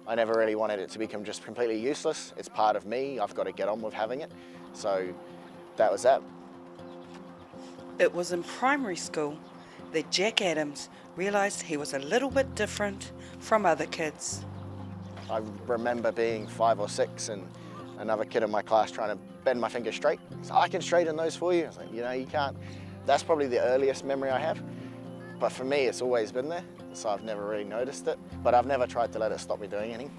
I never really wanted it to become just completely useless. It's part of me, I've got to get on with having it. So that was that. It was in primary school that Jack Adams realised he was a little bit different from other kids. I remember being 5 or 6 and another kid in my class trying to bend my finger straight. So I can straighten those for you. I was like, you can't. That's probably the earliest memory I have. But for me, it's always been there, so I've never really noticed it. But I've never tried to let it stop me doing anything.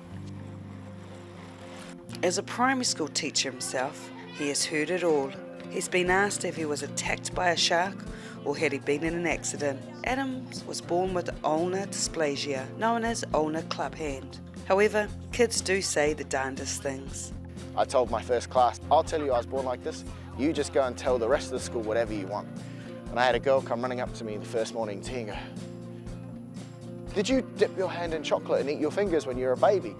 As a primary school teacher himself, he has heard it all. He's been asked if he was attacked by a shark or had he been in an accident. Adams was born with ulnar dysplasia, known as ulnar club hand. However, kids do say the darndest things. I told my first class, I'll tell you I was born like this. You just go and tell the rest of the school whatever you want. And I had a girl come running up to me the first morning tea and go, did you dip your hand in chocolate and eat your fingers when you were a baby?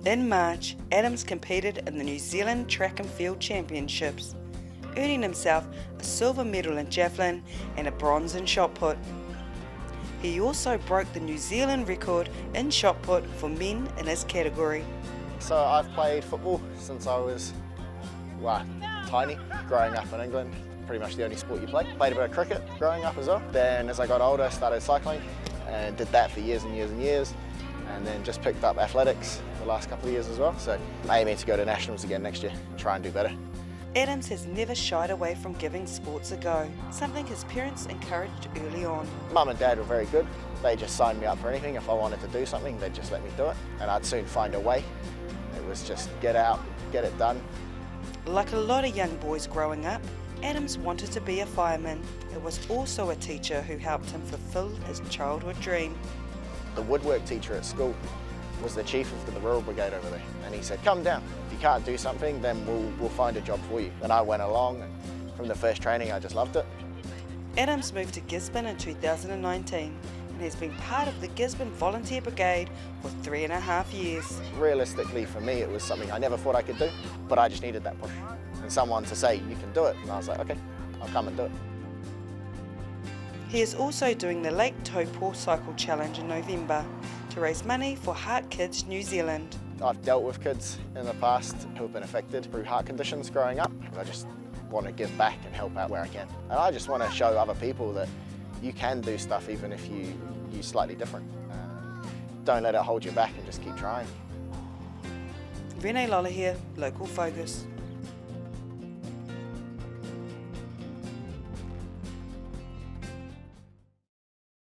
In March, Adams competed in the New Zealand Track and Field Championships, earning himself a silver medal in javelin and a bronze in shot put. He also broke the New Zealand record in shot put for men in his category. So I've played football since I was, tiny, growing up in England. Pretty much the only sport you play. Played a bit of cricket growing up as well. Then as I got older, started cycling and did that for years and years and years. And then just picked up athletics the last couple of years as well. So I'm aiming to go to nationals again next year and try and do better. Adams has never shied away from giving sports a go, something his parents encouraged early on. Mum and Dad were very good. They just signed me up for anything. If I wanted to do something, they'd just let me do it. And I'd soon find a way. It was just get out, get it done. Like a lot of young boys growing up, Adams wanted to be a fireman. It was also a teacher who helped him fulfill his childhood dream. The woodwork teacher at school was the chief of the rural brigade over there. And he said, come down. If you can't do something, then we'll find a job for you. And I went along, and from the first training, I just loved it. Adams moved to Gisborne in 2019 and has been part of the Gisborne Volunteer Brigade for 3.5 years. Realistically, for me, it was something I never thought I could do, but I just needed that push. And someone to say, you can do it. And I was like, okay, I'll come and do it. He is also doing the Lake Taupō Cycle Challenge in November to raise money for Heart Kids New Zealand. I've dealt with kids in the past who have been affected through heart conditions growing up. I just want to give back and help out where I can. And I just want to show other people that you can do stuff even if you're slightly different. Don't let it hold you back and just keep trying. Renee Lola here, Local Focus.